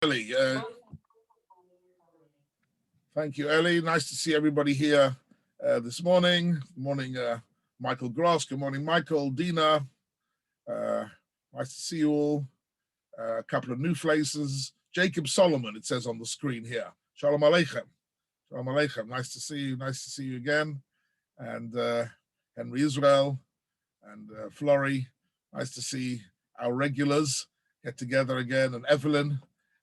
Ellie. Thank you, Ellie. Nice to see everybody here this morning. Good morning, Michael Gross. Good morning, Michael, Dina. Nice to see you all. A couple of new faces. Jacob Solomon, it says on the screen here. Shalom Aleichem. Shalom Aleichem. Nice to see you. Nice to see you again. And Henry Israel and Florrie. Nice to see our regulars get together again. And Evelyn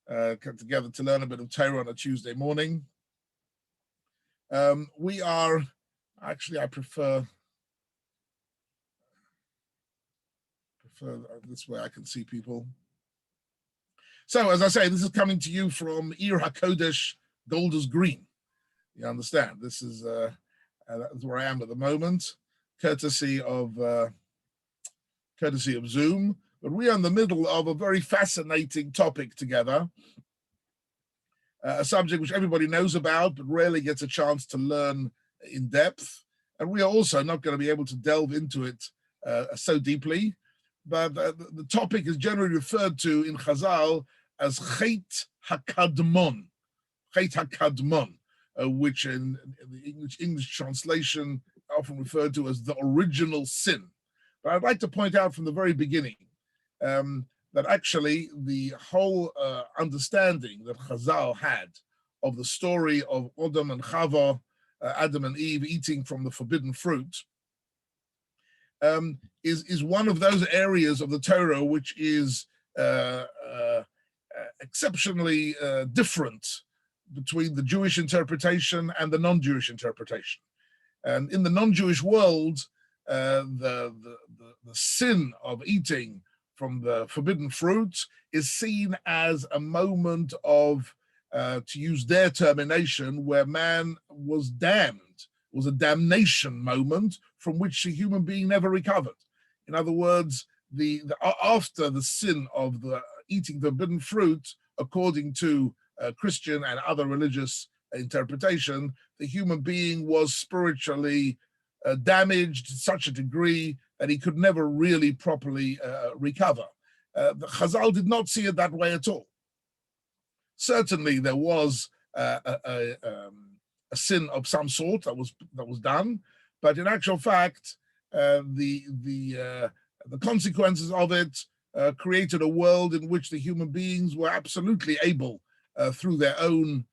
get together to learn a bit of Torah on a Tuesday morning. We are, actually, I prefer this way I can see people. So, as I say, this is coming to you from Ir HaKodesh, Golders Green. You understand? This is that's where I am at the moment, courtesy of Zoom. But we are in the middle of a very fascinating topic together, a subject which everybody knows about, but rarely gets a chance to learn in depth. And we are also not going to be able to delve into it so deeply. But the topic is generally referred to in Chazal as Chet HaKadmon, which in the English translation often referred to as the original sin. But I'd like to point out from the very beginning that actually the whole understanding that Chazal had of the story of Adam and Chava, Adam and Eve eating from the forbidden fruit, is one of those areas of the Torah which is exceptionally different between the Jewish interpretation and the non-Jewish interpretation. And in the non-Jewish world, the sin of eating from the forbidden fruit is seen as a moment of, to use their termination, where man was damned. It was a damnation moment from which a human being never recovered. In other words, after the sin of the eating the forbidden fruit, according to Christian and other religious interpretation, the human being was spiritually damaged to such a degree that he could never really properly recover. The Chazal did not see it that way at all. Certainly, there was a sin of some sort that was done, but in actual fact, the consequences of it created a world in which the human beings were absolutely able, through their own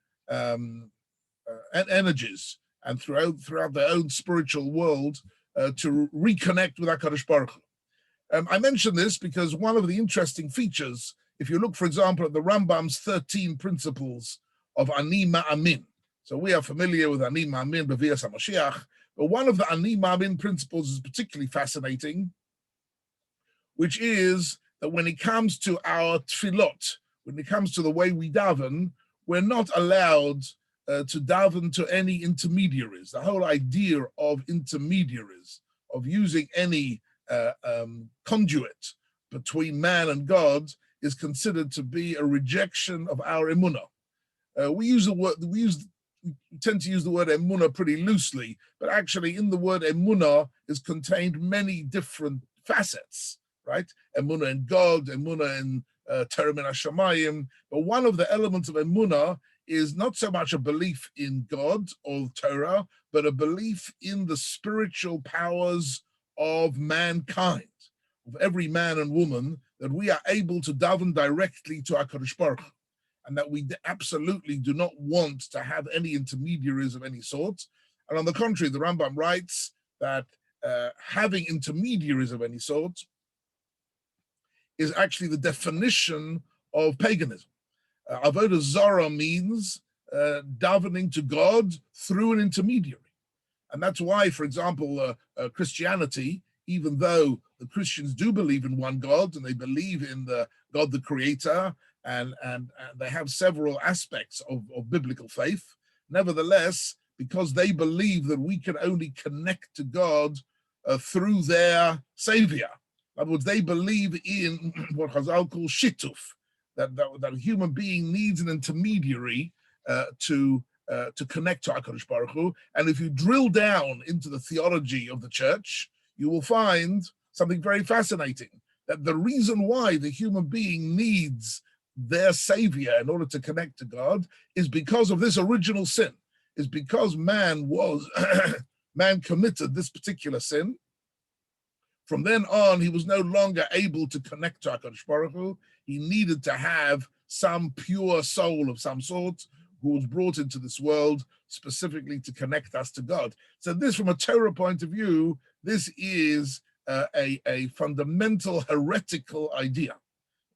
energies and throughout their own spiritual world, to reconnect with HaKadosh Baruch Hu. I mention this because one of the interesting features, if you look, for example, at the Rambam's 13 principles of Ani Ma'amin. So we are familiar with Ani Ma'amin, B'vias HaMashiach, but one of the Ani Ma'amin principles is particularly fascinating, which is that when it comes to our tefillot, when it comes to the way we daven, we're not allowed to daven to any intermediaries. The whole idea of intermediaries, of using any conduit between man and God, is considered to be a rejection of our emunah. We tend to use the word emunah pretty loosely, but actually in the word emunah is contained many different facets, right? Emunah in God, emunah in Torah min hashamayim. But one of the elements of emunah is not so much a belief in God or Torah, but a belief in the spiritual powers of mankind, of every man and woman, that we are able to daven directly to HaKadosh Baruch Hu, and that we absolutely do not want to have any intermediaries of any sort. And on the contrary, the Rambam writes that having intermediaries of any sort is actually the definition of paganism. Avodah Zarah means davening to God through an intermediary. And that's why, for example, Christianity, even though the Christians do believe in one God and they believe in the God, the creator, and they have several aspects of biblical faith, nevertheless, because they believe that we can only connect to God through their savior. In other words, they believe in what Chazal calls shituf, that a human being needs an intermediary to connect to HaKadosh Baruch Hu. And if you drill down into the theology of the church, you will find something very fascinating, that the reason why the human being needs their savior in order to connect to God is because of this original sin, is because man committed this particular sin. From then on, he was no longer able to connect to HaKadosh Baruch Hu. He needed to have some pure soul of some sort who was brought into this world specifically to connect us to God. So this, from a Torah point of view, this is a fundamental heretical idea.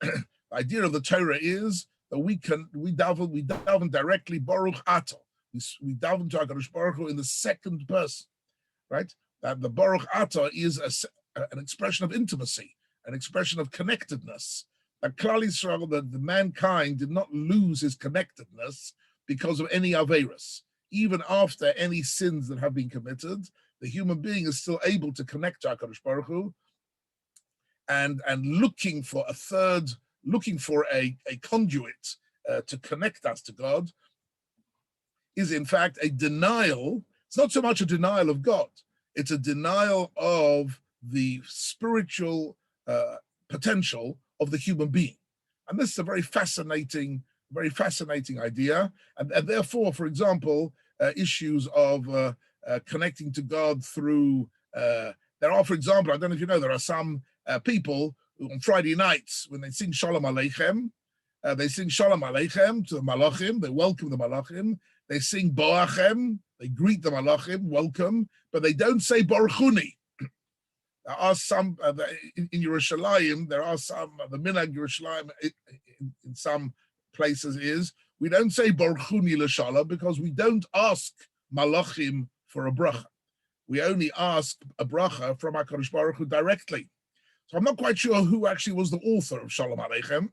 The idea of the Torah is that we daven directly Baruch Atah. We daven to HaKadosh Baruch Hu in the second person, right? That the Baruch Atah is an expression of intimacy, an expression of connectedness. That Klal Yisrael, that the mankind did not lose his connectedness because of any aveirus. Even after any sins that have been committed, the human being is still able to connect to HaKadosh Baruch Hu, and looking for a conduit to connect us to God is in fact a denial. It's not so much a denial of God, it's a denial of the spiritual potential of the human being. And this is a very fascinating idea. And therefore, for example, issues of connecting to God through, there are, for example, I don't know if you know, there are some people who on Friday nights, when they sing Shalom Aleichem, they sing Shalom Aleichem to the Malachim, they welcome the Malachim, they sing Boachem, they greet the Malachim, welcome, but they don't say Baruchuni. There are some, in Yerushalayim, there are some, the Minhag Yerushalayim in some places is, we don't say Baruchuni L'Shala because we don't ask Malachim for a bracha. We only ask a bracha from HaKadosh Baruch Hu directly. So I'm not quite sure who actually was the author of Shalom Aleichem.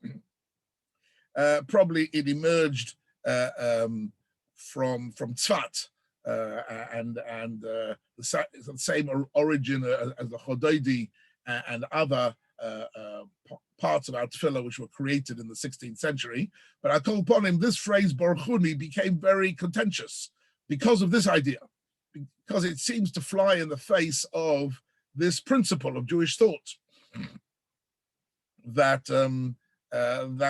Probably it emerged from Tzfat, and the same origin as the Chodeidi and other parts of our tefillah which were created in the 16th century. But I call upon him, this phrase Baruchuni became very contentious because of this idea, because it seems to fly in the face of this principle of Jewish thought that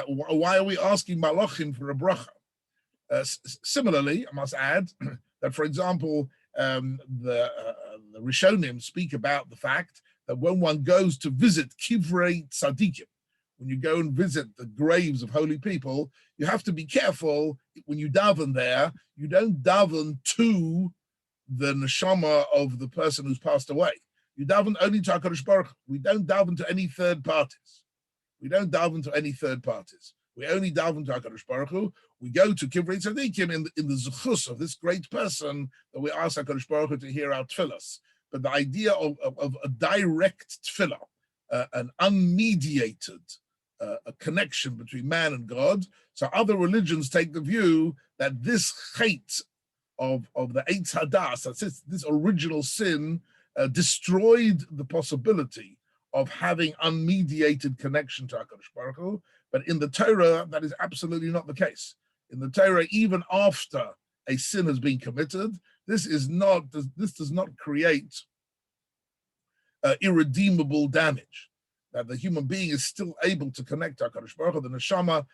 why are we asking Malachim for a bracha? Similarly, I must add that, for example, the Rishonim speak about the fact that when one goes to visit Kivrei Tzadikim, when you go and visit the graves of holy people, you have to be careful when you daven there. You don't daven to the neshama of the person who's passed away. You daven only to HaKadosh Baruch Hu. We don't daven to any third parties. We only daven to HaKadosh Baruch Hu. We go to Kivrei Tzadikim in the zechus of this great person that we ask HaKadosh Baruch Hu to hear our tefillas. But the idea of a direct tefillah, an unmediated a connection between man and God. So other religions take the view that this hate of the Eitz Hadas, this original sin, destroyed the possibility of having unmediated connection to HaKadosh Baruch Hu. But in the Torah, that is absolutely not the case. In the Torah, even after a sin has been committed, this does not create irredeemable damage. That the human being is still able to connect to HaKadosh Baruch Hu, the neshama.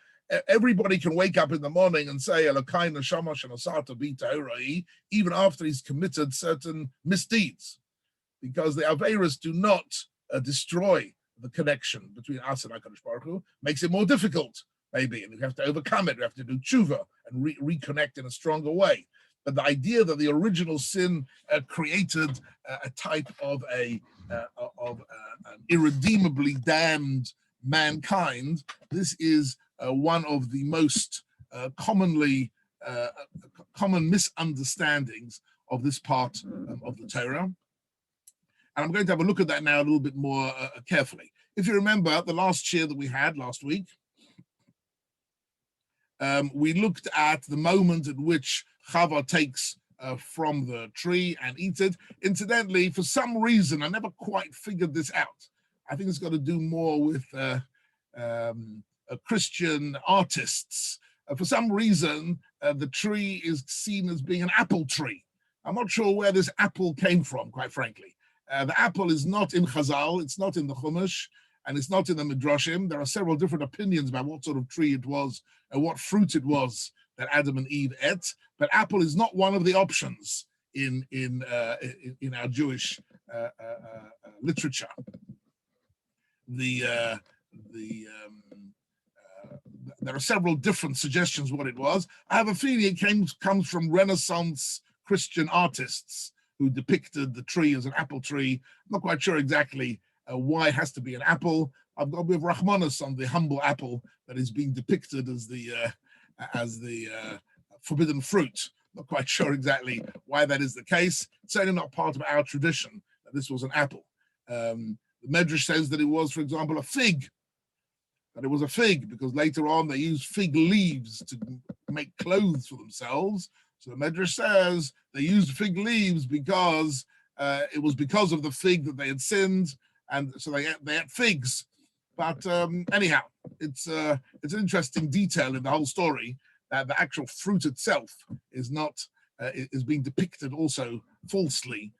Everybody can wake up in the morning and say, Elokai neshama shenosata bi ta'orai, even after he's committed certain misdeeds, because the Averas do not destroy the connection between us and HaKadosh Baruch Hu, makes it more difficult, maybe, and we have to overcome it. We have to do tshuva and reconnect in a stronger way. But the idea that the original sin created a type of an irredeemably damned mankind, this is one of the most common misunderstandings of this part of the Torah. And I'm going to have a look at that now a little bit more carefully. If you remember the last shir that we had last week, we looked at the moment at which Chava takes from the tree and eats it. Incidentally, for some reason, I never quite figured this out. I think it's got to do more with Christian artists. For some reason, the tree is seen as being an apple tree. I'm not sure where this apple came from, quite frankly. The apple is not in Chazal, it's not in the Chumash, and it's not in the Midrashim. There are several different opinions about what sort of tree it was and what fruit it was that Adam and Eve ate, but apple is not one of the options in our Jewish literature. There are several different suggestions what it was. I have a feeling it comes from Renaissance Christian artists who depicted the tree as an apple tree. I'm not quite sure exactly why it has to be an apple. I've got with Rahmanis on the humble apple that is being depicted as the forbidden fruit. Not quite sure exactly why that is the case. It's certainly not part of our tradition that this was an apple. The Medrash says that it was, for example, a fig. That it was a fig because later on they used fig leaves to make clothes for themselves. So the Medrash says they used fig leaves because it was because of the fig that they had sinned, and so they ate figs. But anyhow, it's an interesting detail in the whole story that the actual fruit itself is not is being depicted also falsely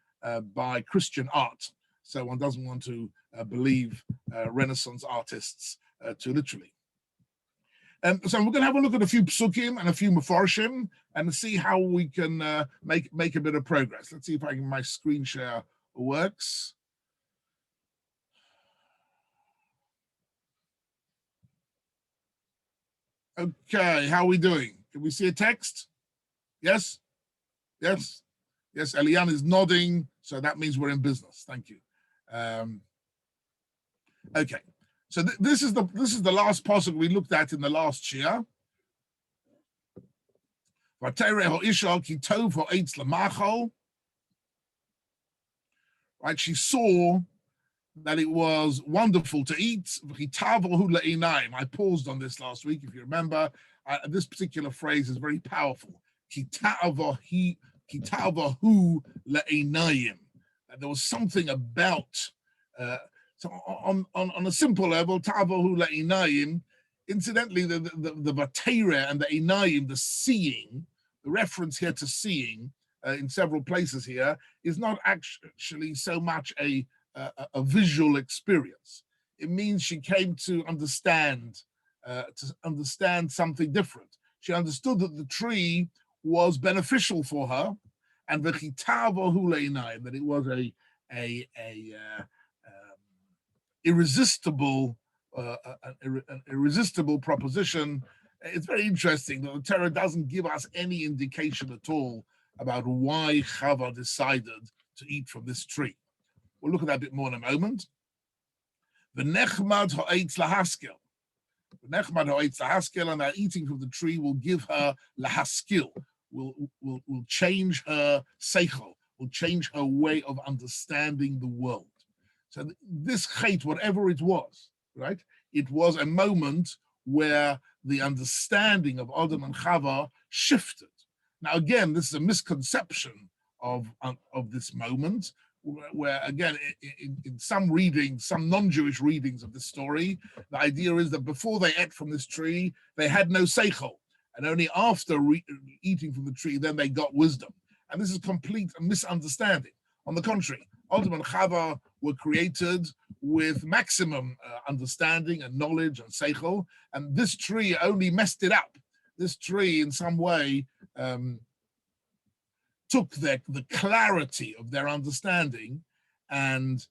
by Christian art. So one doesn't want to believe Renaissance artists too literally. So we're going to have a look at a few psukim and a few mefarshim and see how we can make a bit of progress. Let's see if my screen share works. Okay, how are we doing? Can we see a text? Yes? Yes? Yes, Eliane is nodding, so that means we're in business. Thank you. Okay, so this is the last pasuk we looked at in the last shia. Right, she saw that it was wonderful to eat. I paused on this last week, if you remember. This particular phrase is very powerful. There was something about, so on a simple level, incidentally, the Vatera and the Einayim, the seeing, the reference here to seeing in several places here is not actually so much a visual experience. It means she came to understand something different. She understood that the tree was beneficial for her, and that it was a irresistible proposition. It's very interesting that the Torah doesn't give us any indication at all about why Chava decided to eat from this tree. We'll look at that a bit more in a moment. V'nechmad ha'etz lahaskel. V'nechmad ha'etz lahaskel, and our eating from the tree will give her lahaskil, will change her seichel, will change her way of understanding the world. So this chait, whatever it was, right? It was a moment where the understanding of Adam and Chava shifted. Now, again, this is a misconception of this moment, where again, in some readings, some non-Jewish readings of this story, the idea is that before they ate from this tree, they had no seichel, and only after eating from the tree, then they got wisdom. And this is complete misunderstanding. On the contrary, Adam and Chava were created with maximum understanding and knowledge and seichel, and this tree only messed it up. This tree, in some way, took the clarity of their understanding and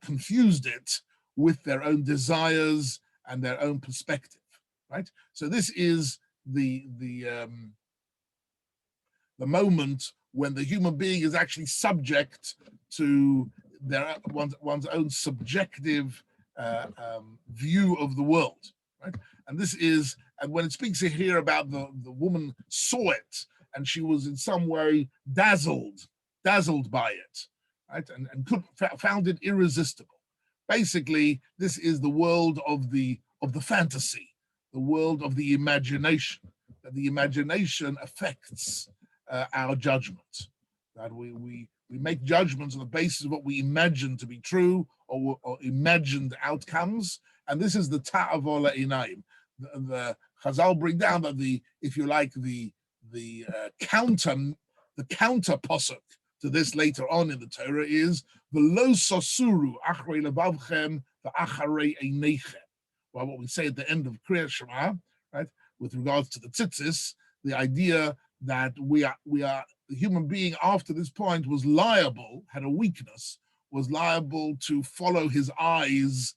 confused it with their own desires and their own perspective, right? So this is the moment when the human being is actually subject to one's own subjective view of the world, right? And this is, and when it speaks here about the woman saw it, and she was in some way dazzled by it, right? And found it irresistible. Basically, this is the world of the fantasy, the world of the imagination. That the imagination affects our judgment. That we make judgments on the basis of what we imagine to be true or imagined outcomes. And this is the ta'avola inaim. The Chazal bring down that if you like, the counter pasuk to this later on in the Torah is v'lo sasuru achrei levavchem v'acharei einechem. Well, what we say at the end of Kriyat Shema, right, with regards to the tzitzis, the idea that we are the human being after this point was liable, had a weakness, was liable to follow his eyes,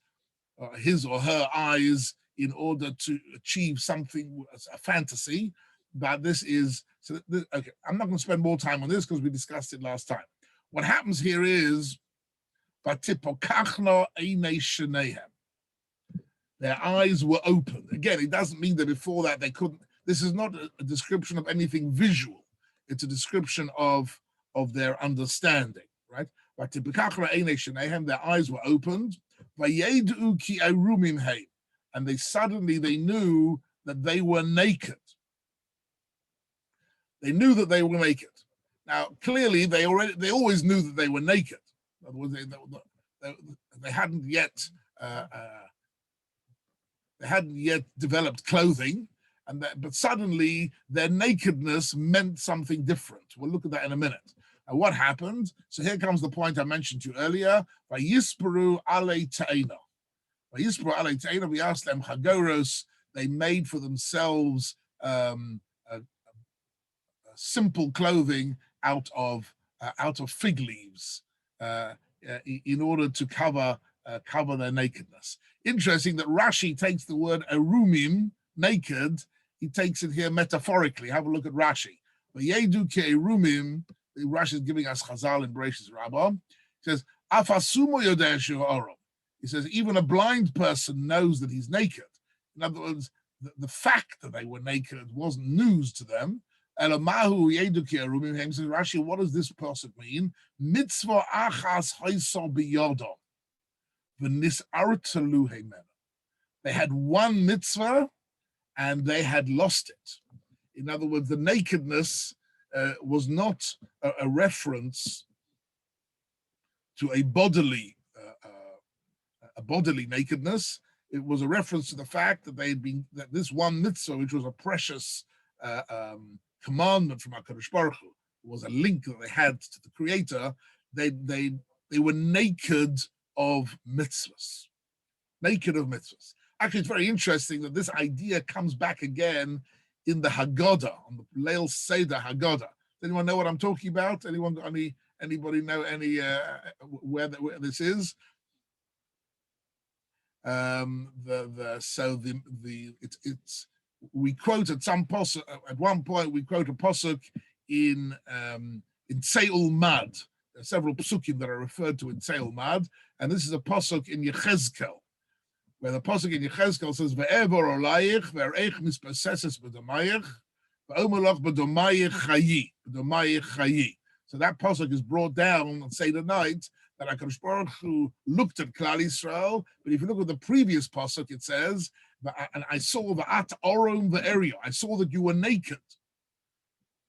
his or her eyes, in order to achieve something, a fantasy. But this is, so this, okay, I'm not going to spend more time on this because we discussed it last time. What happens here is, their eyes were open. Again, it doesn't mean that before that they couldn't. This is not a description of anything visual. It's a description of their understanding, right? But their eyes were opened, and they knew that they were naked. They knew that they were naked. Now, clearly, they always knew that they were naked. In other words, they hadn't yet developed clothing, but suddenly their nakedness meant something different. We'll look at that in a minute. And what happened? So here comes the point I mentioned to you earlier. Vayisperu alei ta'ena. Vayisperu alei ta'ena. We asked them chagoros. They made for themselves simple clothing out of fig leaves in order to cover their nakedness. Interesting that Rashi takes the word erumim, naked. He takes it here metaphorically. Have a look at Rashi. Vayedu ke'erumim. Rashi is giving us Chazal in Bereshis Rabbah. He says, "Afasumo yodeh she'orom." He says, even a blind person knows that he's naked. In other words, the fact that they were naked wasn't news to them. Elamahu yedu ke'erumim. He says, Rashi, what does this pasuk mean? Mitzvah achas haisol biyodom. They had one mitzvah and they had lost it. In other words, the nakedness was not a reference to a bodily nakedness. It was a reference to the fact that that this one mitzvah, which was a precious commandment from HaKadosh Baruch Hu, was a link that they had to the Creator. They were naked of mitzvahs. Naked of mitzvahs. Actually, it's very interesting that this idea comes back again in the Haggadah, on the Leil Seder Haggadah. Does anyone know what I'm talking about? Anyone got anybody know where this is? We quote at one point we quote a pasuk in Tzeil Mad. There are several psukim that are referred to in Tzeil Mad, and this is a pasuk in Yechezkel, where the pasuk in Yechezkel says, "Ve'evor olayich ve'eich mispaseses b'domayich ve'omelach b'domayich chayi, b'domayich chayi." So that pasuk is brought down on Seder night that HaKadosh Baruch Hu looked at Klal Yisrael, but if you look at the previous pasuk, it says, "And I saw va'at orom ve'erio." I saw that you were naked.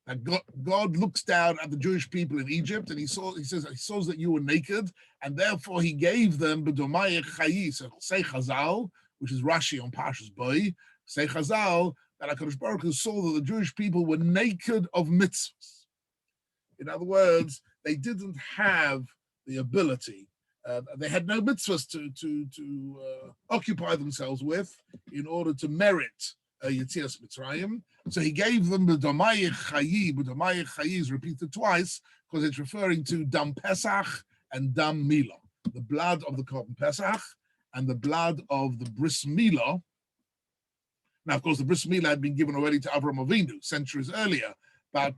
That God looks down at the Jewish people in Egypt, and he says he saw that you were naked, and therefore he gave them b'domayich chayi. So say Chazal, which is Rashi on Parshas Boi, say Chazal that HaKadosh Baruch Hu saw that the Jewish people were naked of mitzvahs. In other words, they didn't have the ability. They had no mitzvahs to occupy themselves with in order to merit Yetzias Mitzrayim. So he gave them the B'domayich Chayi. B'domayich Chayi is repeated twice because it's referring to Dam Pesach and Dam Milah, the blood of the Korban Pesach and the blood of the Bris Milah. Now, of course, the Bris Milah had been given already to Avraham Avinu centuries earlier, but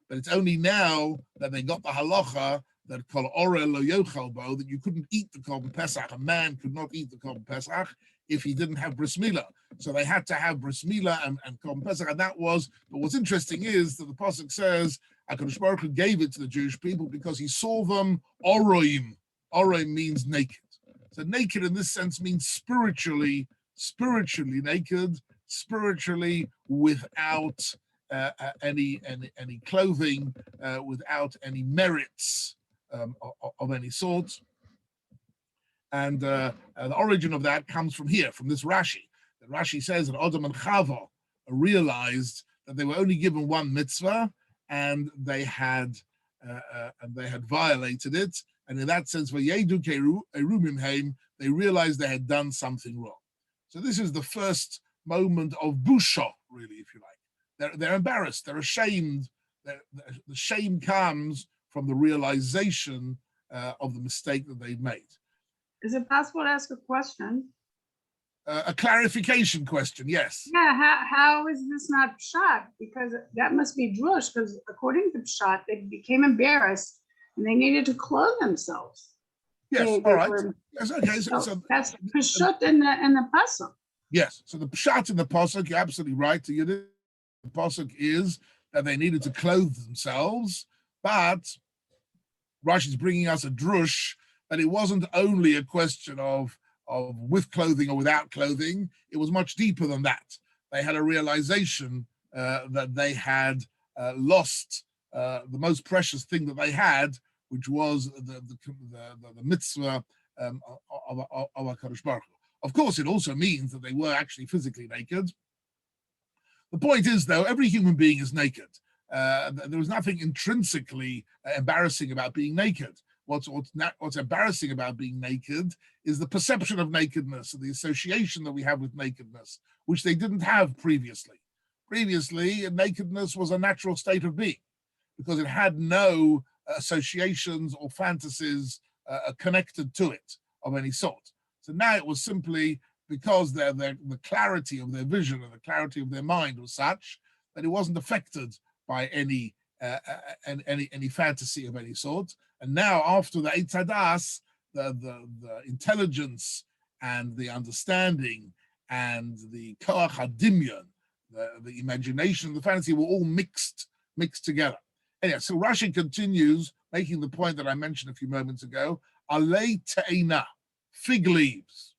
it's only now that they got the halacha that Kol Orel Lo Yochel Bo, that you couldn't eat the Korban Pesach. A man could not eat the Korban Pesach if he didn't have Bris Milah. So they had to have Bris Milah and Korban Pesach, and that was, but what's interesting is that the Pasuk says, HaKadosh Baruch Hu gave it to the Jewish people because he saw them Oroim. Oroim means naked. So naked in this sense means spiritually naked, spiritually without any clothing, without any merits of any sort. And the origin of that comes from here, from this Rashi. The Rashi says that Adam and Chava realized that they were only given one mitzvah, and they had violated it, And in that sense, for Yedu Erumimheim, they realized they had done something wrong. So this is the first moment of busha, really, if you like. They're embarrassed, they're ashamed. The shame comes from the realization of the mistake that they've made. Is it possible to ask a question? A clarification question, yes. Yeah, how is this not pshat? Because that must be drush, because according to pshat, they became embarrassed and they needed to clothe themselves. Yes, all right. Yes, okay. So that's pshat in the pasuk. Yes, so the pshat in the pasuk, you're absolutely right. The pasuk is that they needed to clothe themselves, but Rashi's bringing us a drush that it wasn't only a question of with clothing or without clothing. It was much deeper than that. They had a realization that they had lost the most precious thing that they had, which was the mitzvah of HaKadosh Baruch Hu. Of course, it also means that they were actually physically naked. The point is, though, every human being is naked. There was nothing intrinsically embarrassing about being naked. What's embarrassing about being naked is the perception of nakedness and the association that we have with nakedness, which they didn't have previously. Previously, nakedness was a natural state of being because it had no associations or fantasies connected to it of any sort. So now it was simply because the clarity of their vision and the clarity of their mind was such that it wasn't affected by any fantasy of any sort. And now, after the Eitz Hadas, the intelligence and the understanding and the koach hadimyon, the imagination, the fantasy were all mixed together. Anyway, so Rashi continues making the point that I mentioned a few moments ago: alei te'ena, fig leaves.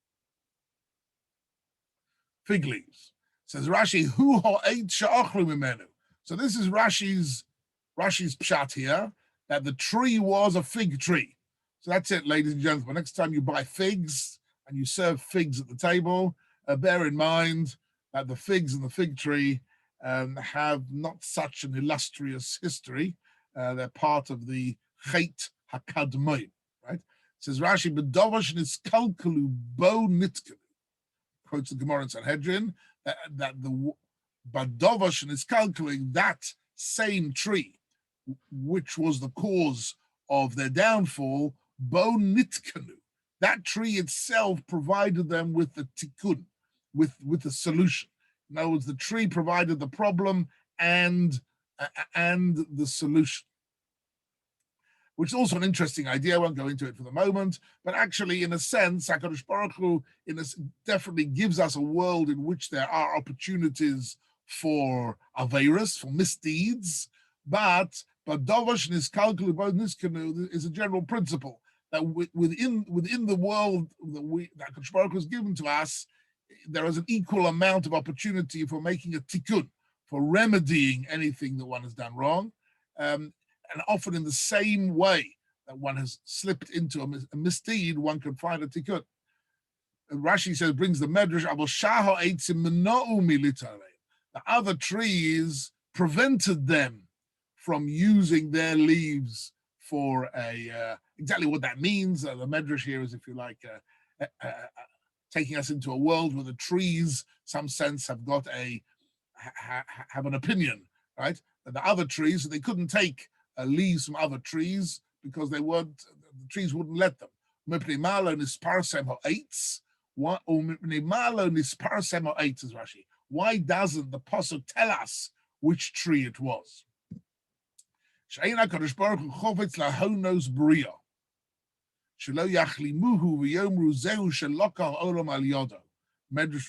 Fig leaves. Says Rashi, hu ha'eit she'achlu mimenu. So this is Rashi's pshat here, that the tree was a fig tree. So that's it, ladies and gentlemen. Next time you buy figs and you serve figs at the table, bear in mind that the figs and the fig tree have not such an illustrious history. They're part of the Chet HaKadmoim, right? It says Rashi, B'dovash niskalkalu bo nitkelu. Quotes the Gemara in Sanhedrin, that the B'dovash niskalkalu, that same tree, which was the cause of their downfall, bo nitkanu. That tree itself provided them with the tikkun, with the solution. In other words, the tree provided the problem and the solution, which is also an interesting idea. I won't go into it for the moment, but actually, in a sense, HaKadosh Baruch Hu definitely gives us a world in which there are opportunities for aveirus, for misdeeds, but Dovash Niskalkulu Niskanu is a general principle that within the world that HaKadosh Baruch Hu has given to us, there is an equal amount of opportunity for making a tikkun, for remedying anything that one has done wrong, and often in the same way that one has slipped into a misdeed, one can find a tikkun. And Rashi says, brings the medrash, the other trees prevented them from using their leaves for exactly what that means. The medrash here is, if you like, taking us into a world where the trees, some sense, have got have an opinion, right? And the other trees, they couldn't take leaves from other trees because the trees wouldn't let them. Why doesn't the pasuk tell us which tree it was? Medrash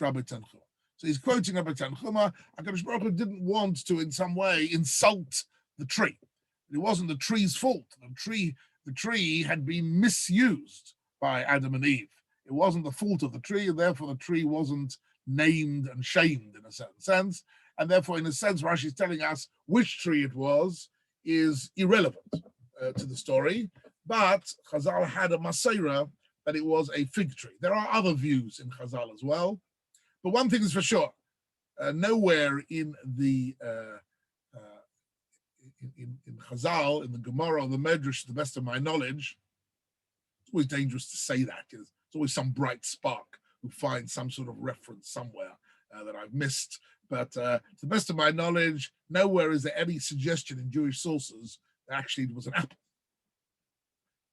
Rabbi Tanchuma. So he's quoting Rabbi Tanchuma. HaKadosh Baruch Hu didn't want to, in some way, insult the tree. It wasn't the tree's fault. The tree had been misused by Adam and Eve. It wasn't the fault of the tree, and therefore the tree wasn't named and shamed in a certain sense. And therefore, in a sense, Rashi is telling us which tree it was is irrelevant to the story. But Chazal had a Maseira that it was a fig tree. There are other views in Chazal as well. But one thing is for sure, nowhere in the in Chazal, in the Gemara, or the Medrash, to the best of my knowledge, always dangerous to say that because there's always some bright spark who finds some sort of reference somewhere that I've missed. But to the best of my knowledge, nowhere is there any suggestion in Jewish sources that actually it was an apple.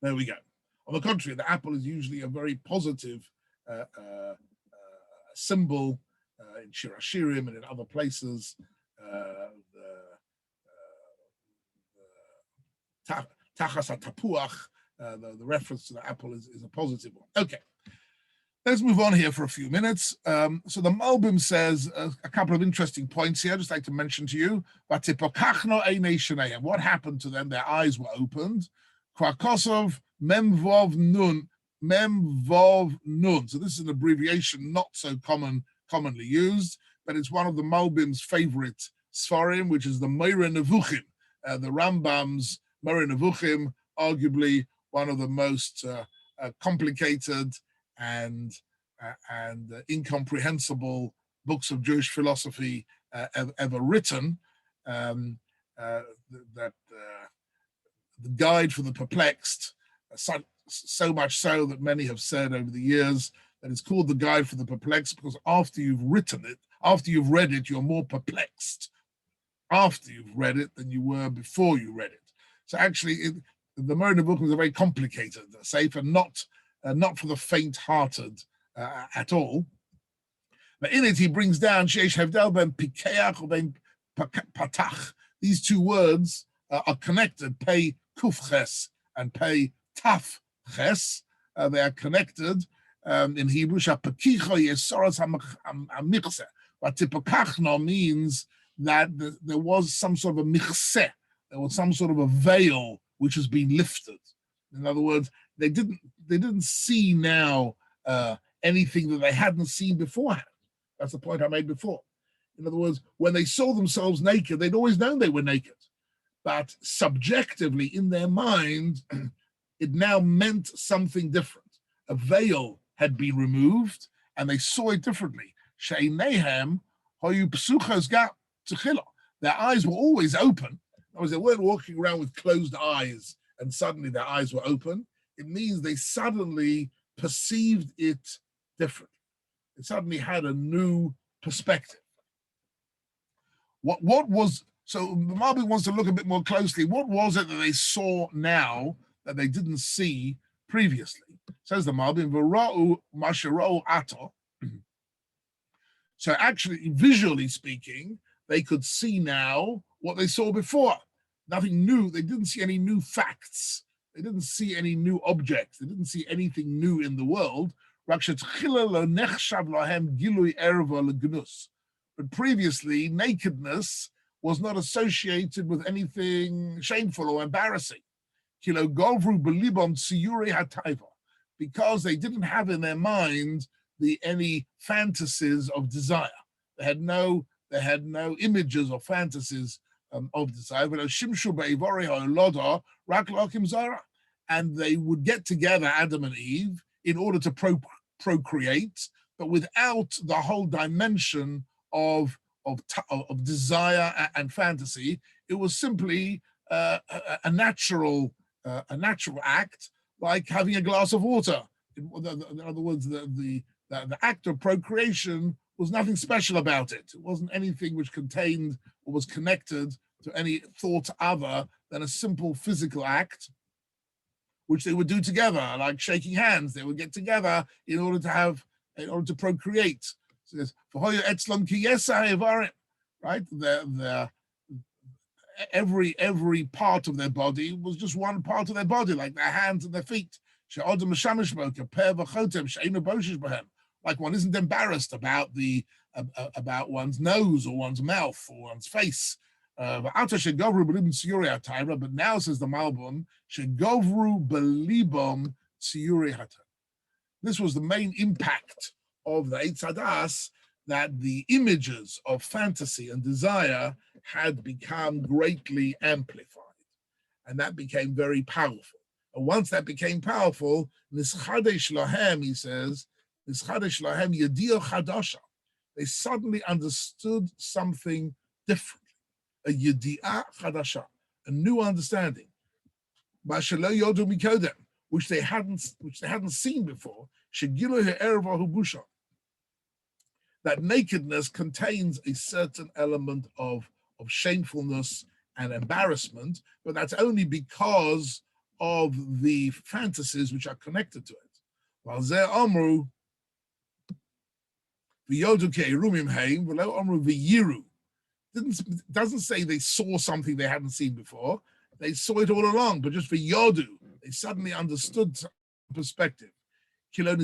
There we go. On the contrary, the apple is usually a very positive symbol in Shir Hashirim and in other places. Tachas tapuach, the reference to the apple is a positive one. Okay, let's move on here for a few minutes. So the Malbim says a couple of interesting points here. I'd just like to mention to you. What happened to them? Their eyes were opened. Kwakosov memvov nun. So this is an abbreviation not so commonly used, but it's one of the Malbim's favorite Sfarim, which is the Meir Nevuchim, the Rambam's Meir Nevuchim, arguably one of the most complicated and incomprehensible books of Jewish philosophy ever written. The Guide for the Perplexed, so much so that many have said over the years that it's called the Guide for the Perplexed because after you've written it, after you've read it, you're more perplexed after you've read it than you were before you read it. So actually, the Meir Nevuchim is a very complicated sefer, not for the faint-hearted at all. But in it, he brings down Sheish Hevdel ben Pikeach or ben Patach. These two words are connected, Pei Kufches and Pei Taf Ches. They are connected in Hebrew. Shapakicha Yesoras HaMichse. But Tipakachno means that there was some sort of a michse, there was some sort of a veil which has been lifted. In other words, they didn't see now anything that they hadn't seen beforehand. That's the point I made before. In other words, when they saw themselves naked, they'd always known they were naked. But subjectively, in their mind, it now meant something different. A veil had been removed, and they saw it differently. Their eyes were always open. In other words, they weren't walking around with closed eyes, and suddenly their eyes were open. It means they suddenly perceived it differently. It suddenly had a new perspective. What was, so the Malbi wants to look a bit more closely. What was it that they saw now that they didn't see previously? Says the Malbi, V'ra'u mashara'u ato. So actually, visually speaking, they could see now what they saw before. Nothing new. They didn't see any new facts. They didn't see any new objects. They didn't see anything new in the world. But previously, nakedness was not associated with anything shameful or embarrassing. Because they didn't have in their mind any fantasies of desire. They had no images or fantasies of desire. And they would get together, Adam and Eve, in order to procreate, but without the whole dimension of desire and fantasy. It was simply a natural act, like having a glass of water. In other words, the act of procreation was nothing special about it. It wasn't anything which contained or was connected to any thought other than a simple physical act, which they would do together, like shaking hands. They would get together in order to procreate. So there's right? Every part of their body was just one part of their body, like their hands and their feet. Like one isn't embarrassed about one's nose or one's mouth or one's face. But now says the Malbim, this was the main impact of the Eitz Hadas, that the images of fantasy and desire had become greatly amplified, and that became very powerful. And once that became powerful, Nischadesh Lahem, he says, Nischadesh Lahem Yediah Chadasha. They suddenly understood something different, a Yediah Chadasha, a new understanding. Mashalo Yodu Mikodem, which they hadn't seen before. Shegilu he'erva hubusha. That nakedness contains a certain element of shamefulness and embarrassment, but that's only because of the fantasies which are connected to it. While Zeh Amru v'yodu ke'erumim heim v'lo amru v'yiru. Doesn't say they saw something they hadn't seen before. They saw it all along, but just for yodu, they suddenly understood perspective. There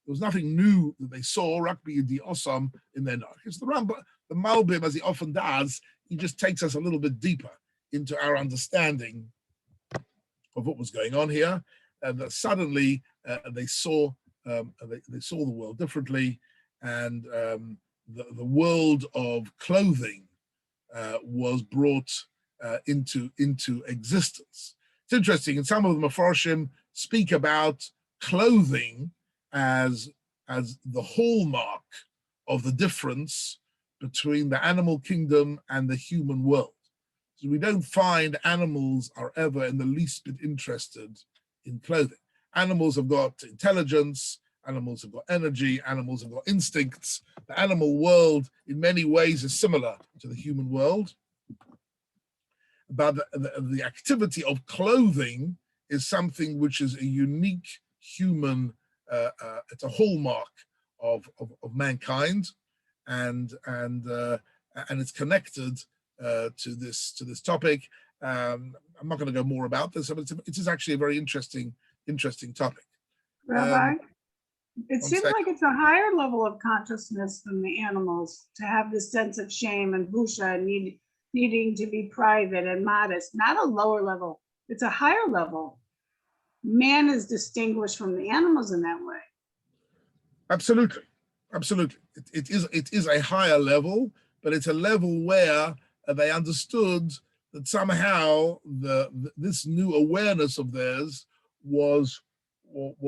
was nothing new that they saw. Rakbi di osam in their knock. It's the Malbim, as he often does, he just takes us a little bit deeper into our understanding of what was going on here, and that suddenly they saw the world differently, and the world of clothing was brought into existence. It's interesting, and some of the Mefarshim speak about clothing as the hallmark of the difference between the animal kingdom and the human world. So we don't find animals are ever in the least bit interested in clothing. Animals have got intelligence, animals have got energy, animals have got instincts. The animal world in many ways is similar to the human world. But the activity of clothing is something which is a unique human, it's a hallmark of mankind, and it's connected to this topic. I'm not going to go more about this, but it is actually a very interesting topic. Rabbi, it seems like it's a higher level of consciousness than the animals to have this sense of shame and busha and needing to be private and modest, not a lower level. It's a higher level. Man is distinguished from the animals in that way. Absolutely. It is a higher level, but it's a level where they understood that somehow this new awareness of theirs was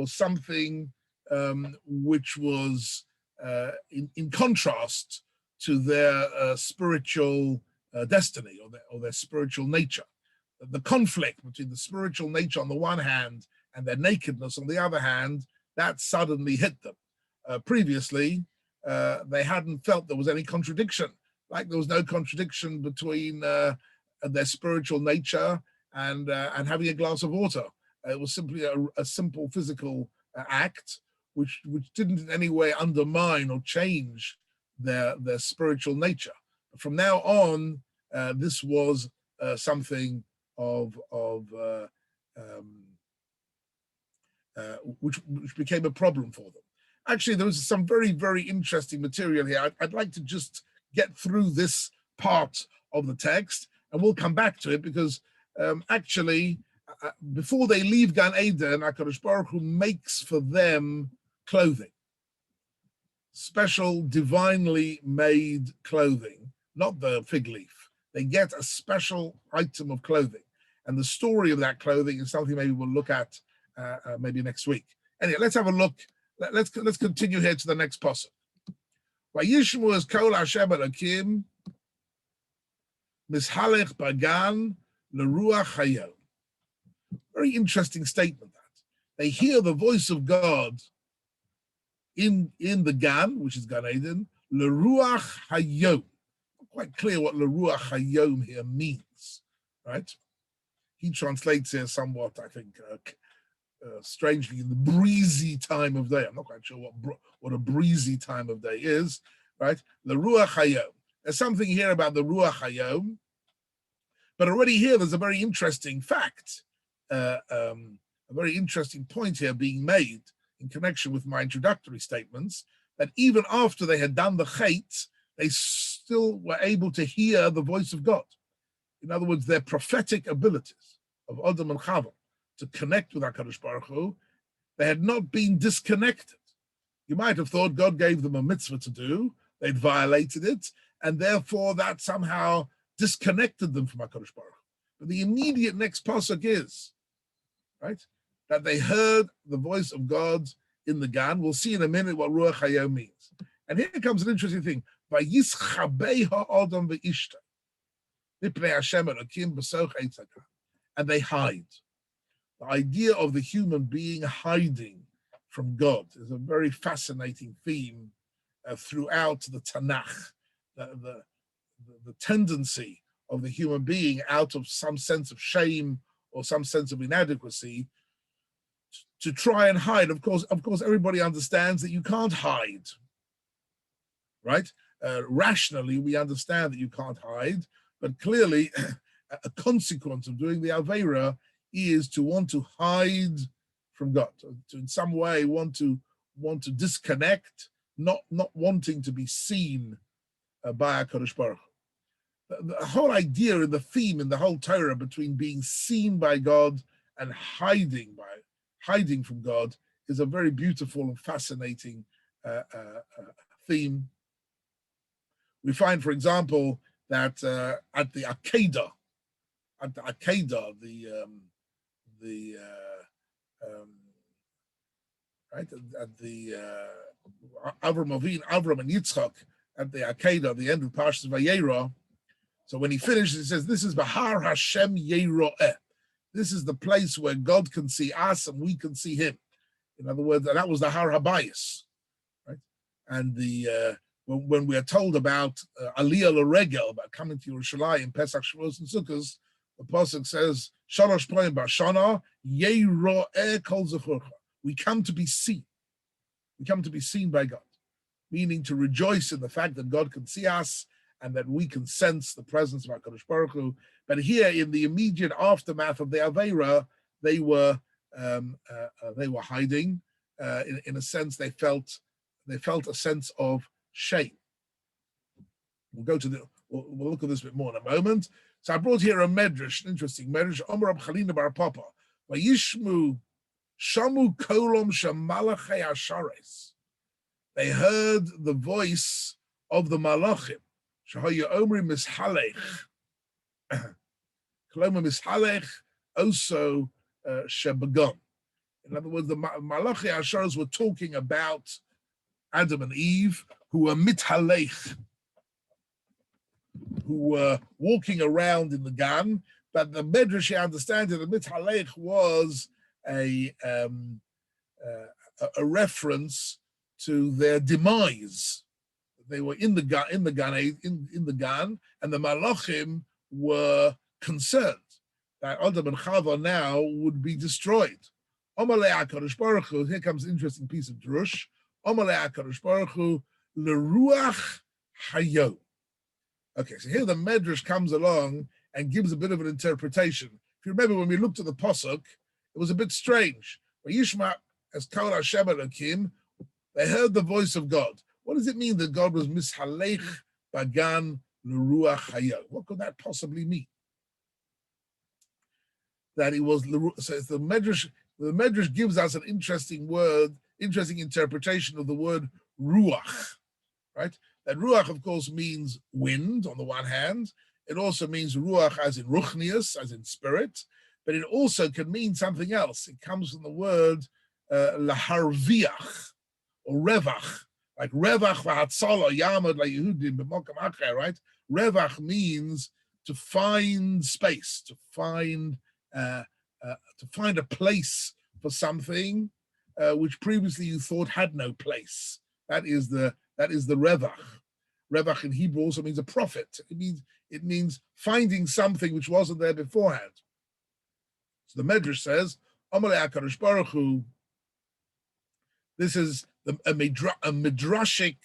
something which was in contrast to their spiritual destiny or their spiritual nature. The conflict between the spiritual nature on the one hand and their nakedness on the other hand, that suddenly hit them. Previously, they hadn't felt there was any contradiction, like there was no contradiction between their spiritual nature and having a glass of water. It was simply a simple physical act, which didn't in any way undermine or change their spiritual nature. From now on, this was something which became a problem for them. Actually, there was some very, very interesting material here. I'd like to just get through this part of the text, and we'll come back to it because actually, before they leave Gan Eden, HaKadosh Baruch Hu makes for them clothing, special divinely made clothing, not the fig leaf. They get a special item of clothing. And the story of that clothing is something maybe we'll look at maybe next week. Anyway, let's have a look. Let's continue here to the next pasuk. Vayishmu es kol Hashem Elokim mishalech bagan leruach hayom. Very interesting statement that they hear the voice of God in the Gan, which is Gan Eden, leruach hayom. Not quite clear what leruach hayom here means, right? He translates here somewhat, I think, strangely, in the breezy time of day. I'm not quite sure what a breezy time of day is, right? The Ruach Hayom. There's something here about the Ruach Hayom, but already here there's a very interesting fact, a very interesting point here being made in connection with my introductory statements, that even after they had done the Chait, they still were able to hear the voice of God. In other words, their prophetic abilities of Adam and Chava to connect with HaKadosh Baruch Hu, they had not been disconnected. You might have thought God gave them a mitzvah to do, they'd violated it, and therefore that somehow disconnected them from HaKadosh Baruch Hu. But the immediate next pasuk is, right, that they heard the voice of God in the Gan. We'll see in a minute what Ruach Hayom means. And here comes an interesting thing. and they hide. The idea of the human being hiding from God is a very fascinating theme throughout the Tanakh. The tendency of the human being, out of some sense of shame or some sense of inadequacy, to try and hide. Of course, everybody understands that you can't hide, right? Rationally, we understand that you can't hide, but clearly, a consequence of doing the Aveira is to want to hide from God, to in some way want to disconnect, not wanting to be seen by HaKadosh Baruch Hu. The whole idea and the theme in the whole Torah between being seen by God and hiding from God is a very beautiful and fascinating theme. We find, for example, that at the Akedah, right at the Avram and Yitzchak at the Akedah, the end of Parshas Vayera. So when he finishes, he says, "This is Bahar Hashem Yeroeh. This is the place where God can see us and we can see Him." In other words, that was the Har Habayis, right? And the when we are told about Aliyah L'Regel, about coming to Yerushalayim, Pesach, Shavuos, and Sukkot, the pasuk says, "Shalosh Pa'im B'Shana Yeroeh Kol Zechurcha." We come to be seen. We come to be seen by God, meaning to rejoice in the fact that God can see us and that we can sense the presence of HaKadosh Baruch Hu. But here, in the immediate aftermath of the Aveira, they were hiding. In a sense, they felt a sense of shame. We'll look at this a bit more in a moment. So I brought here a medrash, an interesting medrash. Omer Rab Chalina bar Papa, Vayishmu Shamu Kolom Shamalachei Ashares. They heard the voice of the Malachim. Shahayu Omri Mishalech. Koloma Mishalech also Shebagon. In other words, the Malachei Ashares were talking about Adam and Eve, who were mithalech, who were walking around in the Gan. But the Medrash understands that the mithalech was a reference to their demise. They were in the Gan, and the Malachim were concerned that Adam and Chava now would be destroyed. Amalei HaKadosh Baruch Hu, here comes an interesting piece of drush. Amalei HaKadosh Baruch Hu, L'ruach hayom. Okay, so here the Medrash comes along and gives a bit of an interpretation. If you remember, when we looked at the pasuk, it was a bit strange. Yishma as Kol Hashem Elokim, they heard the voice of God. What does it mean that God was mishalech bagan l'ruach hayom? What could that possibly mean? That it was, so the Medrash gives us an interesting interpretation of the word ruach, right? That ruach, of course, means wind on the one hand. It also means ruach as in ruchnius, as in spirit, but it also can mean something else. It comes from the word laharviach or revach, like revach v'hatzala yamad laYehudim b'mokam acher, right? Revach means to find space, to find a place for something which previously you thought had no place. That is the revach. Revach in Hebrew also means a profit. It means finding something which wasn't there beforehand. So the Medrash says, Amalei HaKadosh Baruch Hu, this is a midrashic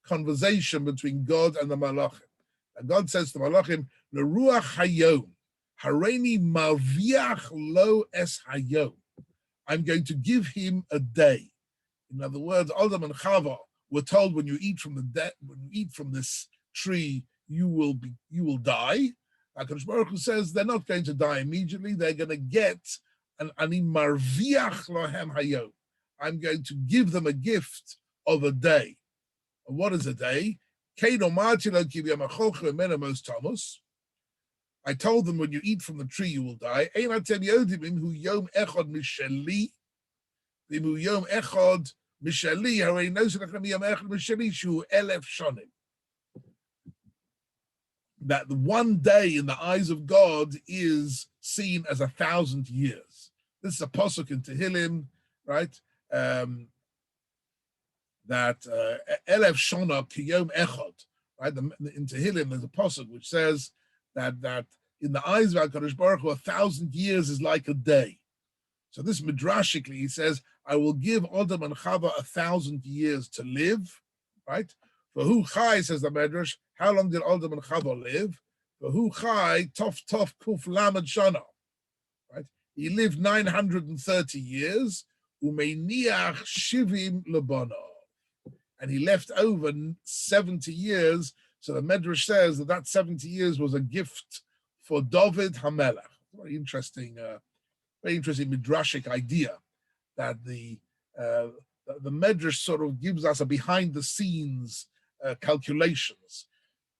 conversation between God and the Malachim. And God says to the Malachim, L'ruach hayom, hareini marviach lo es hayom. I'm going to give him a day. In other words, Adam and Chava were told, when you eat from this tree, you will die. HaKadosh Baruch Hu says they're not going to die immediately. They're going to get an ani marviach lohem hayom. I'm going to give them a gift of a day. And what is a day? I told them, when you eat from the tree, you will die. that the one day in the eyes of God is seen as 1,000 years. This is a pasuk in Tehillim, right? That Elef Shona Kiyom Echad, right? In Tehillim, there's a pasuk which says that in the eyes of HaKadosh Baruch Hu, 1,000 years is like a day. So this midrashically, he says, I will give Adam and Chava 1,000 years to live, right? For who chai, says the Medrash, how long did Adam and Chava live? For who chai, tof kuf lamed shana, right? He lived 930 years, umeiniach shivim lebana, and he left over 70 years. So the Medrash says that 70 years was a gift for David HaMelech. Very interesting midrashic idea that the Medrash sort of gives us a behind the scenes calculations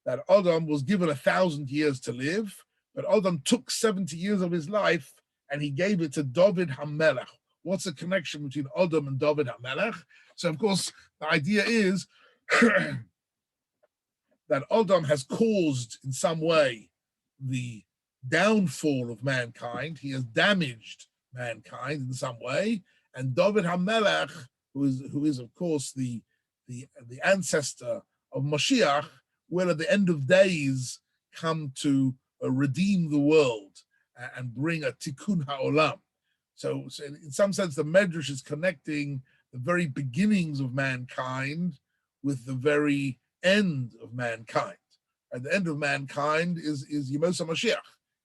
that Adam was given 1,000 years to live, but Adam took 70 years of his life and he gave it to David HaMelech. What's the connection between Adam and David HaMelech? So of course the idea is that Adam has caused in some way the downfall of mankind. He has damaged mankind in some way, and David HaMelech, who is of course the ancestor of Mashiach, will at the end of days come to redeem the world and bring a tikkun ha'olam. So in some sense, the Medrash is connecting the very beginnings of mankind with the very end of mankind. At the end of mankind is Yemos HaMashiach,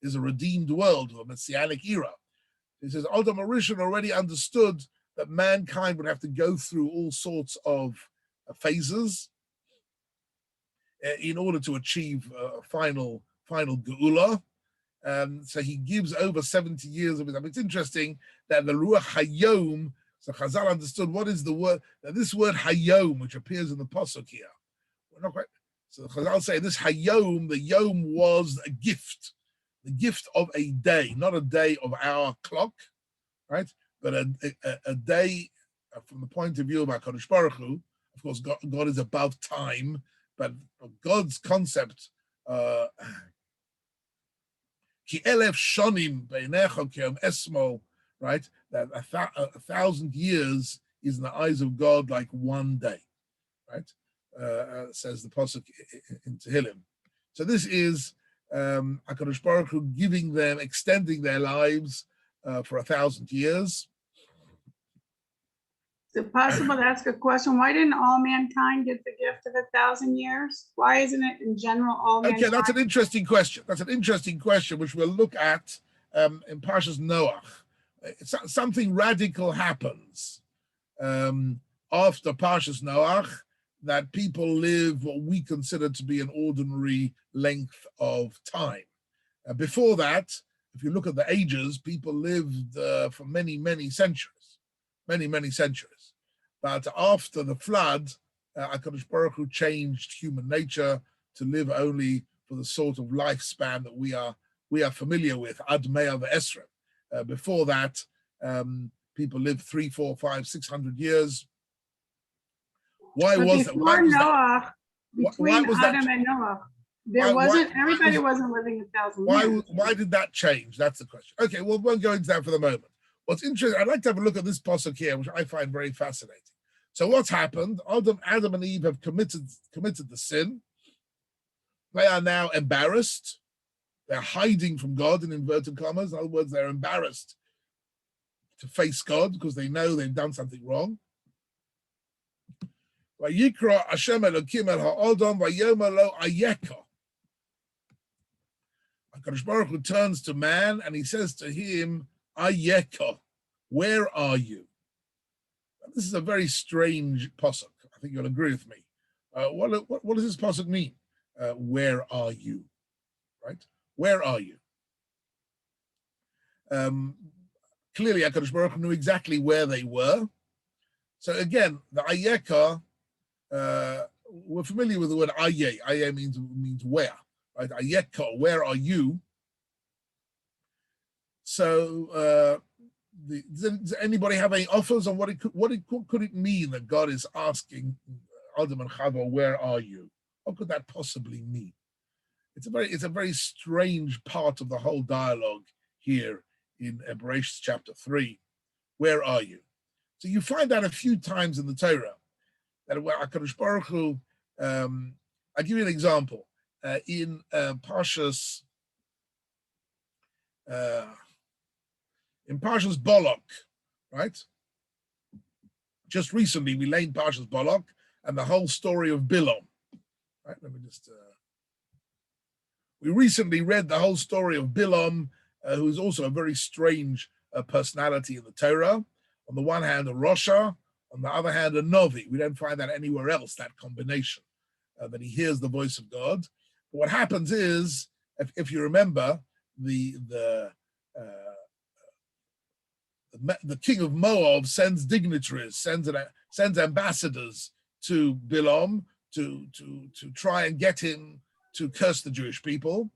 is a redeemed world, a messianic era. He says Adam HaRishon already understood that mankind would have to go through all sorts of phases in order to achieve a final geula. So he gives over 70 years of it. I mean, it's interesting that the Ruach Hayom, so Chazal understood what is the word, this word Hayom, which appears in the Pasuk here. We're not quite, so Chazal say this Hayom, the Yom was a gift, the gift of a day, not a day of our clock, right? But a day from the point of view of HaKadosh Baruch Hu. Of course, God is above time, but God's concept, Ki elef shonim beinecha ke'om esmo, right? That 1,000 years is in the eyes of God like one day, right? Says the pasuk in Tehillim. So this is HaKadosh Baruch Hu giving them, extending their lives for 1,000 years. Is it possible to ask a question? Why didn't all mankind get the gift of 1,000 years? Why isn't it in general all mankind? Okay, that's an interesting question. That's an interesting question, which we'll look at in Parshas Noach. Something radical happens after Parshas Noach, that people live what we consider to be an ordinary length of time. Before that, if you look at the ages, people lived for many, many centuries. Many centuries. But after the flood, HaKadosh Baruch Hu changed human nature to live only for the sort of lifespan that we are familiar with, Ad Mea V'Esrem. Before that, people lived 300, 400, 500, 600 years. Why was that? Before Noah, between Adam and Noah, everybody wasn't living 1,000 years. Why did that change? That's the question. Okay, well, we'll go into that for the moment. What's interesting, I'd like to have a look at this pasuk here, which I find very fascinating. So what's happened? Adam and Eve have committed the sin. They are now embarrassed. They're hiding from God, in inverted commas. In other words, they're embarrassed to face God because they know they've done something wrong. Vayikra Hashem Elokim el ha'adam vayomer lo ayeka. HaKadosh Baruch Hu turns to man and he says to him, Ayeka, where are you? This is a very strange pasuk. I think you'll agree with me. What does this pasuk mean? Where are you? Right? Where are you? Clearly, HaKadosh Baruch Hu knew exactly where they were. So again, the Ayeka, we're familiar with the word Aye. Aye means where. Right? Ayeka, where are you? So, does anybody have any offers on what could it mean that God is asking Adam and Chava, where are you? What could that possibly mean? it's a very strange part of the whole dialogue here in Bereshit chapter 3. Where are you? So you find that a few times in the Torah that where HaKadosh Baruch Hu, I'll give you an example. In Parshas Balak, right? Just recently we learned Parshas Balak and the whole story of Bilam. Right? Let me just. We recently read the whole story of Bilam, who is also a very strange personality in the Torah. On the one hand, a Rosha, on the other hand, a Novi. We don't find that anywhere else, that combination, that he hears the voice of God. But what happens is, if you remember, the king of Moab sends dignitaries, sends ambassadors to Bilam to try and get him to curse the Jewish people.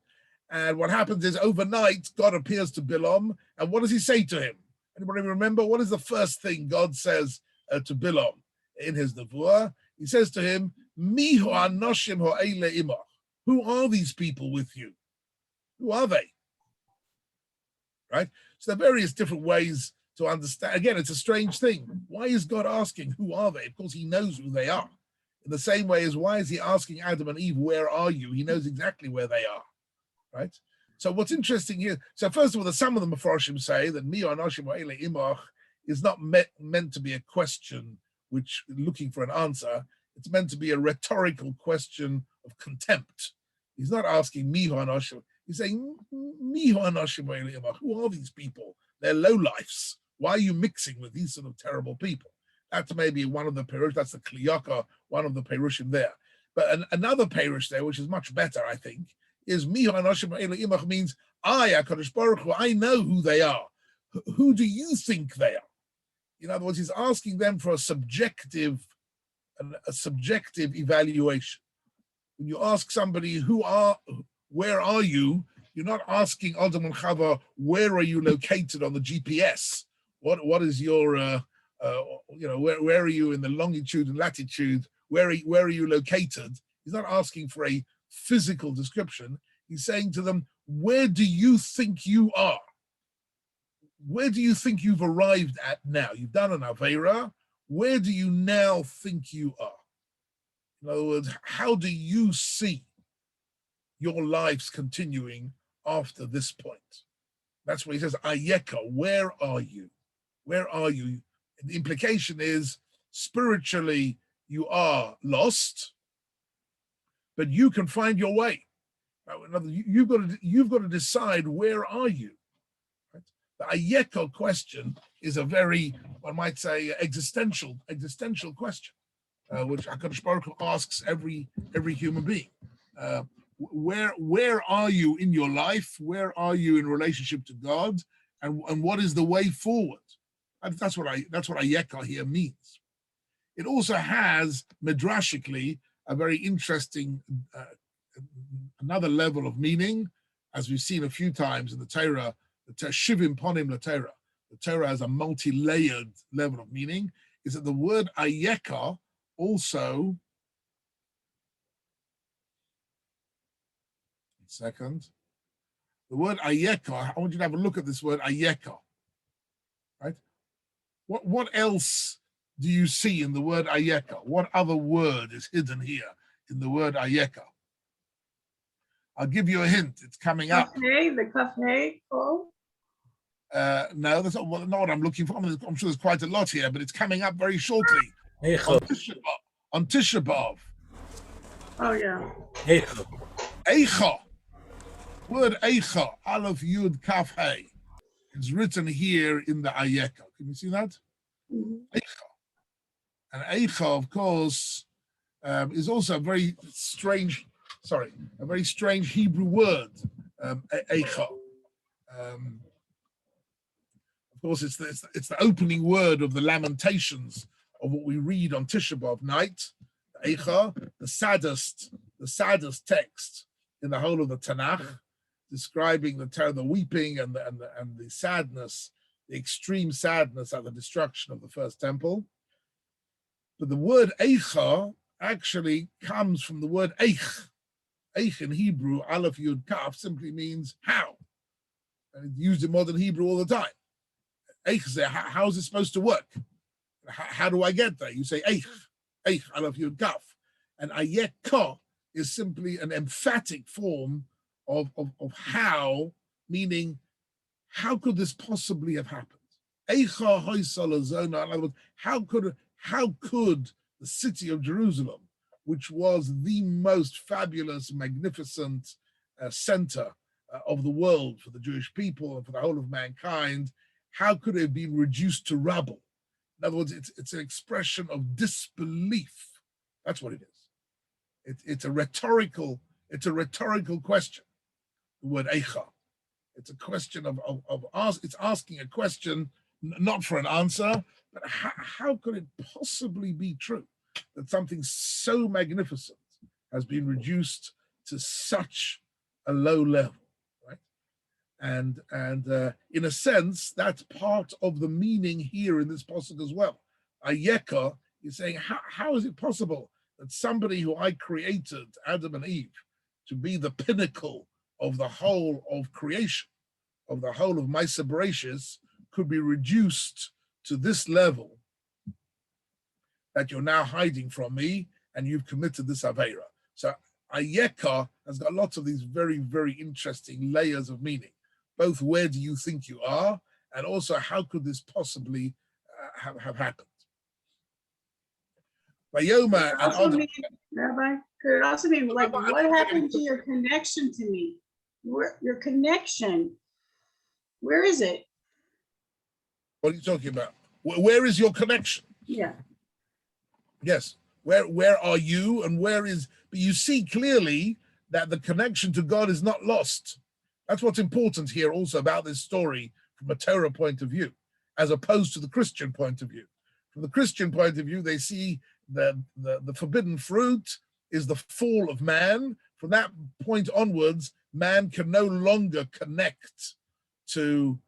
And what happens is overnight, God appears to Bilam. And what does he say to him? Anybody remember? What is the first thing God says to Bilam in his Nevuah? He says to him, Mihu anoshim ha'ele imach. Who are these people with you? Who are they? Right? So there are various different ways to understand. Again, it's a strange thing. Why is God asking, who are they? Of course, he knows who they are. In the same way as why is he asking Adam and Eve, where are you? He knows exactly where they are, right? So what's interesting here, so first of all, some of the Mefarshim say that Mi Anoshim Ha'ele Imach is not meant to be a question which looking for an answer. It's meant to be a rhetorical question of contempt. He's not asking Mi Anoshim. He's saying, Mi Anoshim Ha'ele Imach. Who are these people? They're lowlifes. Why are you mixing with these sort of terrible people? That's maybe one of the Perush, that's the Kliyaka, one of the Perushim there. But another Perush there, which is much better, I think, is Mihu Anoshim Ha'ele Imach means I, HaKadosh Baruch Hu, I know who they are. Who do you think they are? In other words, he's asking them for a subjective evaluation. When you ask somebody, where are you? You're not asking Adam and Chava, where are you located on the GPS? What is your where are you in the longitude and latitude? Where are you located? He's not asking for a physical description. He's saying to them, where do you think you are? Where do you think you've arrived at now? You've done an Aveira. Where do you now think you are? In other words, how do you see your lives continuing after this point? That's where he says, Ayeka, where are you? Where are you? The implication is spiritually you are lost, but you can find your way. You've got to decide, where are you? Right? The Ayeka question is a very, one might say, existential question, which HaKadosh Baruch Hu asks every human being. Where are you in your life? Where are you in relationship to God? And what is the way forward? That's what Ayeka here means. It also has midrashically a very interesting another level of meaning, as we've seen a few times in the Torah. The Shivim Ponim LaTorah. The Torah has a multi-layered level of meaning. Is that the word Ayeka also? Second, the word Ayeka. I want you to have a look at this word Ayeka. Right? What else do you see in the word Ayeka? What other word is hidden here in the word Ayeka? I'll give you a hint. It's coming up. The Kafeh, no, that's not what I'm looking for. I'm sure there's quite a lot here, but it's coming up very shortly. On Tisha B'Av. Oh, yeah. Eicha. Word Eicha, Aleph Yud Kaf Hey, is written here in the Ayeka. Can you see that? Mm-hmm. Eicha. And Eicha, of course, is also a very strange Hebrew word, Eicha. Of course, it's the opening word of the Lamentations of what we read on Tisha B'Av night. Eicha, the saddest text in the whole of the Tanakh, describing the weeping and the sadness, the extreme sadness at the destruction of the first temple. But the word Eicha actually comes from the word Eich. Eich in Hebrew, Aleph Yud Kaf, simply means how. And it's used in modern Hebrew all the time. Eich, how is it supposed to work? How do I get there? You say Eich, Aleph Yud Kaf. And Ayeka is simply an emphatic form of how, meaning, how could this possibly have happened? Eicha hoisalazona, in other words, how could the city of Jerusalem, which was the most fabulous, magnificent center of the world for the Jewish people and for the whole of mankind, how could it have been reduced to rubble? In other words, it's an expression of disbelief. That's what it is. It's a rhetorical question. The word eicha. It's a question it's asking a question, not for an answer, but how could it possibly be true that something so magnificent has been reduced to such a low level, right? And in a sense, that's part of the meaning here in this pasuk as well. Ayeka is saying, how is it possible that somebody who I created, Adam and Eve, to be the pinnacle of the whole of creation, of the whole of Maisa Bereshis, could be reduced to this level that you're now hiding from me and you've committed this Aveira. So Ayeka has got lots of these very, very interesting layers of meaning. Both where do you think you are, and also how could this possibly have happened? Vayoma and other. Rabbi, could it also mean like what happened to your connection to me? Your connection, where is it? What are you talking about? Where is your connection? Yeah. Yes. Where are you, and where is? But you see clearly that the connection to God is not lost. That's what's important here also about this story from a Torah point of view, as opposed to the Christian point of view. From the Christian point of view, they see the forbidden fruit is the fall of man. From that point onwards, man can no longer connect to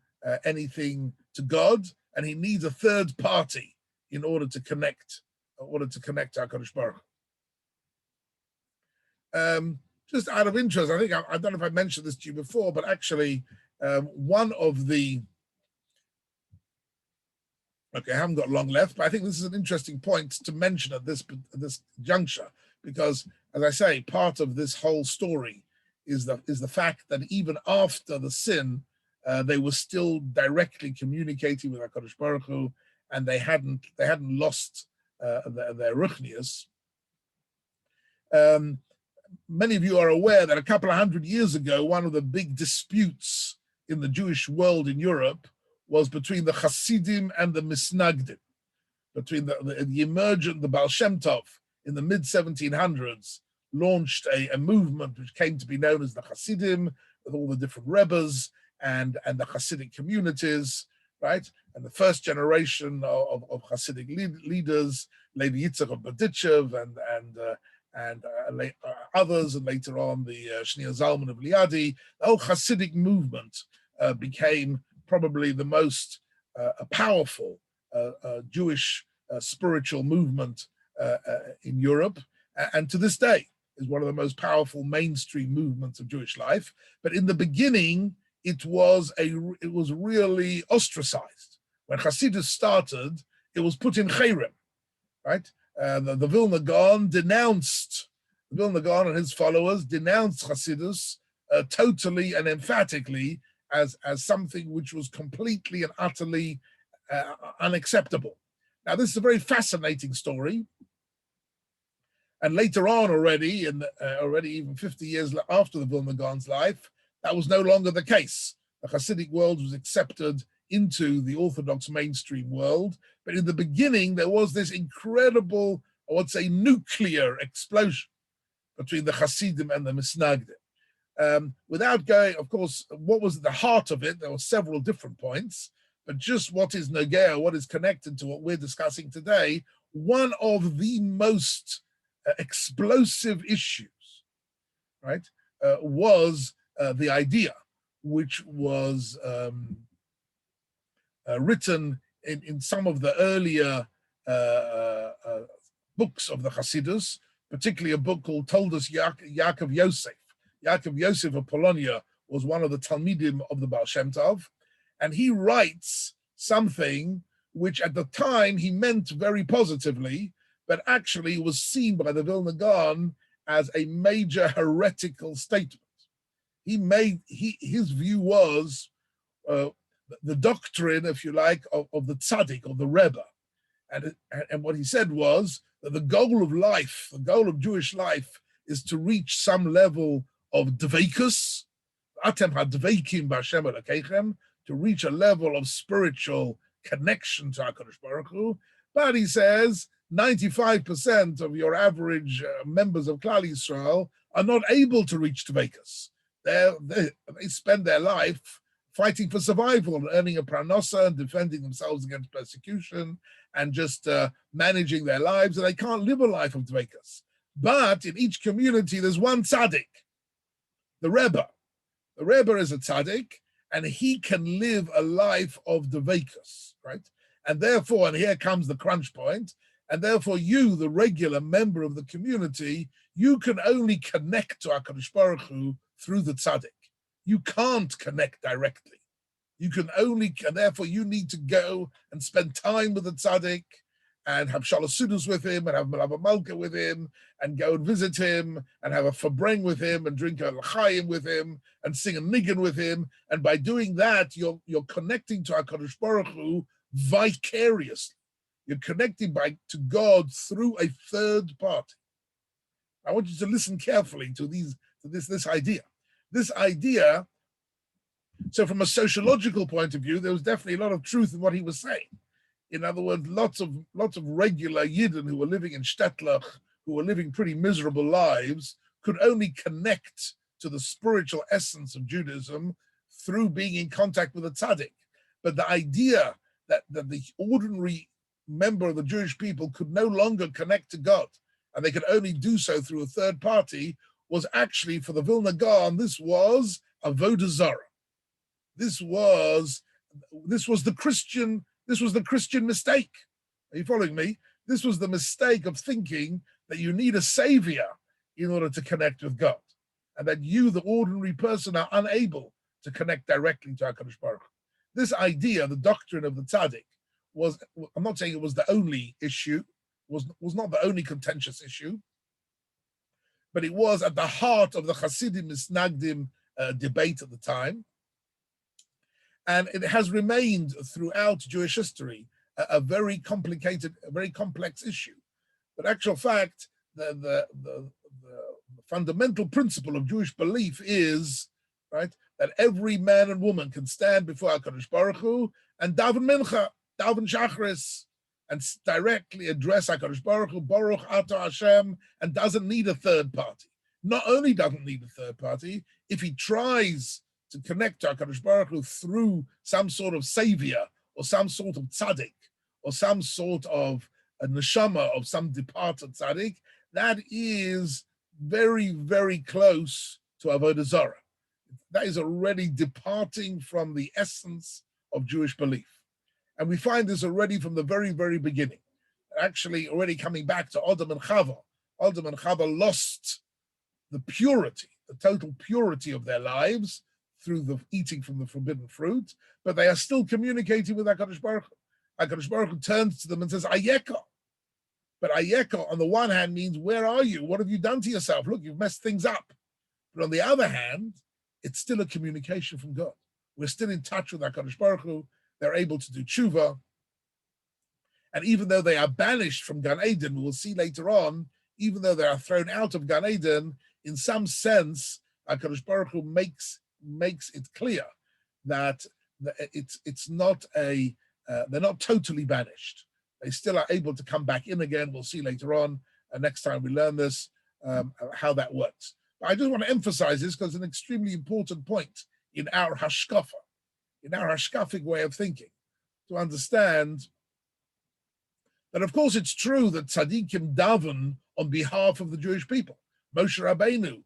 anything to God, and he needs a third party in order to connect to HaKadosh Baruch Hu. Just out of interest, I think I don't know if I mentioned this to you before, but actually, one of the I haven't got long left, but I think this is an interesting point to mention at this juncture, because, as I say, part of this whole story is the fact that even after the sin, they were still directly communicating with HaKadosh Baruch Hu, and they hadn't lost their ruchnius. Many of you are aware that a couple of hundred years ago, one of the big disputes in the Jewish world in Europe was between the Hasidim and the Misnagdim, between the emergent, the Baal Shem Tov in the mid-1700s launched a movement which came to be known as the Hasidim, with all the different Rebbes and the Hasidic communities, right? And the first generation of Hasidic leaders, Levi Yitzchak of Berdichev and others, and later on the Shneor Zalman of Liadi, the whole Hasidic movement became probably the most powerful Jewish spiritual movement in Europe, and to this day is one of the most powerful mainstream movements of Jewish life. But in the beginning, it was really ostracized. When Hasidus started, it was put in Cherem, right? The Vilna Gaon and his followers denounced Hasidus totally and emphatically as something which was completely and utterly unacceptable. Now, this is a very fascinating story. And later on already even 50 years after the Vilna Gaon's life, that was no longer the case. The Hasidic world was accepted into the Orthodox mainstream world. But in the beginning, there was this incredible, I would say, nuclear explosion between the Hasidim and the Misnagdim. Without going, of course, what was at the heart of it, there were several different points, but just what is Nogea, what is connected to what we're discussing today, one of the most explosive issues, right, was the idea, which was written in some of the earlier books of the Hasidus, particularly a book called Toldus Yaakov Yosef. Yaakov Yosef of Polonia was one of the Talmidim of the Baal Shem Tov, and he writes something which at the time he meant very positively, but actually was seen by the Vilna Gaon as a major heretical statement. His view was the doctrine, if you like, of the tzaddik, of the Rebbe. And what he said was that the goal of life, the goal of Jewish life, is to reach some level of dveikus, atem hadveikim b'Hashem Elokeichem, to reach a level of spiritual connection to HaKadosh Baruch Hu. But he says 95% of your average members of Klal Yisrael are not able to reach dveikus. They spend their life fighting for survival and earning a parnasa and defending themselves against persecution and just managing their lives, and they can't live a life of dveikus. But in each community, there's one tzaddik, the Rebbe. The Rebbe is a tzaddik, and he can live a life of dveikus, right? And therefore, and here comes the crunch point, and therefore you, the regular member of the community, you can only connect to HaKadosh Baruch Hu through the tzaddik. You can't connect directly. You can only, and therefore you need to go and spend time with the tzaddik and have shalasudus with him and have malava malka with him and go and visit him and have a fabreng with him and drink a l'chaim with him and sing a niggin with him. And by doing that, you're connecting to HaKadosh Baruch Hu vicariously. You're connecting to God through a third party. I want you to listen carefully to this idea. This idea, so from a sociological point of view, there was definitely a lot of truth in what he was saying. In other words, lots of regular Yidden who were living in Shtetlach, who were living pretty miserable lives, could only connect to the spiritual essence of Judaism through being in contact with a tzaddik. But the idea that the ordinary member of the Jewish people could no longer connect to God, and they could only do so through a third party, was actually, for the Vilna Gaon, this was avodah zarah. This was the Christian mistake. Are you following me? This was the mistake of thinking that you need a savior in order to connect with God, and that you, the ordinary person, are unable to connect directly to HaKadosh Baruch Hu. This idea, the doctrine of the tzaddik, was, I'm not saying it was the only issue, was not the only contentious issue, but it was at the heart of the Hasidim Misnagdim debate at the time. And it has remained throughout Jewish history a very complicated, a very complex issue. But actual fact, the fundamental principle of Jewish belief is, right, that every man and woman can stand before HaKadosh Baruch Hu and daven mincha, daven shachris, and directly address HaKadosh Baruch Hu, Baruch Atah Hashem, and doesn't need a third party. Not only doesn't need a third party, if he tries to connect to HaKadosh Baruch Hu through some sort of savior or some sort of tzaddik or some sort of a neshama of some departed tzaddik, that is very, very close to avodah zarah. That is already departing from the essence of Jewish belief. And we find this already from the very, very beginning. Actually, already coming back to Adam and Chava. Adam and Chava lost the purity, the total purity of their lives through the eating from the forbidden fruit, but they are still communicating with HaKadosh Baruch Hu. HaKadosh Baruch Hu turns to them and says, Ayeka. But Ayeka, on the one hand, means, where are you? What have you done to yourself? Look, you've messed things up. But on the other hand, it's still a communication from God. We're still in touch with HaKadosh Baruch Hu. They're able to do tshuva. And even though they are banished from Gan Eden, we'll see later on, even though they are thrown out of Gan Eden, in some sense, HaKadosh Baruch Hu makes it clear that it's not they're not totally banished. They still are able to come back in again. We'll see later on, next time we learn this, how that works. But I just want to emphasize this because it's an extremely important point in our hashkafa, in our hashkafic way of thinking, to understand that, of course, it's true that tzaddikim daven on behalf of the Jewish people. Moshe Rabbeinu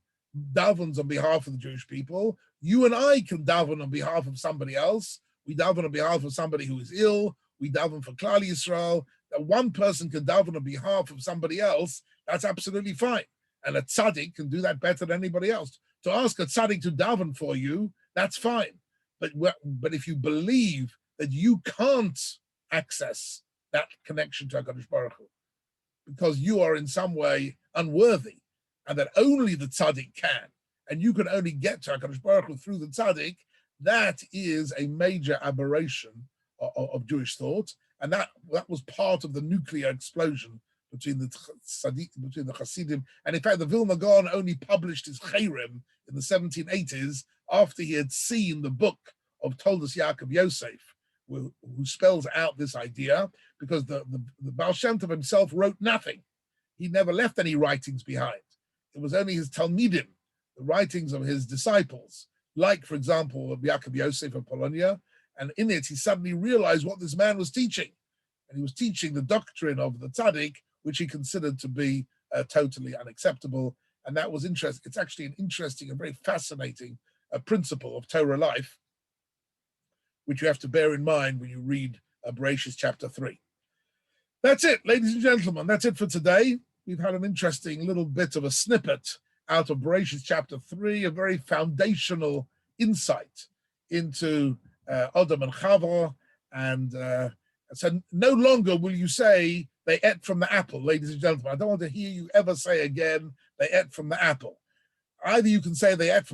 davens on behalf of the Jewish people. You and I can daven on behalf of somebody else. We daven on behalf of somebody who is ill. We daven for Klal Yisrael. That one person can daven on behalf of somebody else That's absolutely fine. And a tzaddik can do that better than anybody else. To ask a tzaddik to daven for you, that's fine. But if you believe that you can't access that connection to HaKadosh Baruch Hu because you are in some way unworthy, and that only the tzaddik can, and you can only get to HaKadosh Baruch Hu through the tzaddik, that is a major aberration of Jewish thought, and that was part of the nuclear explosion between the Hasidim. And in fact, the Vilna Gaon only published his Cherem in the 1780s after he had seen the book of Toldos Yaakov Yosef, who spells out this idea, because the Baal Shem Tov himself wrote nothing. He never left any writings behind. It was only his Talmidim, the writings of his disciples, like, for example, Yaakov Yosef of Polonia, and in it he suddenly realized what this man was teaching. And he was teaching the doctrine of the tzaddik, which he considered to be totally unacceptable. And that was interesting. It's actually an interesting and very fascinating principle of Torah life, which you have to bear in mind when you read Bereshis chapter 3. That's it, ladies and gentlemen. That's it for today. We've had an interesting little bit of a snippet out of Bereshis chapter 3, a very foundational insight into Adam and Chava. And so no longer will you say they ate from the apple, ladies and gentlemen. I don't want to hear you ever say again they ate from the apple. Either you can say they ate from the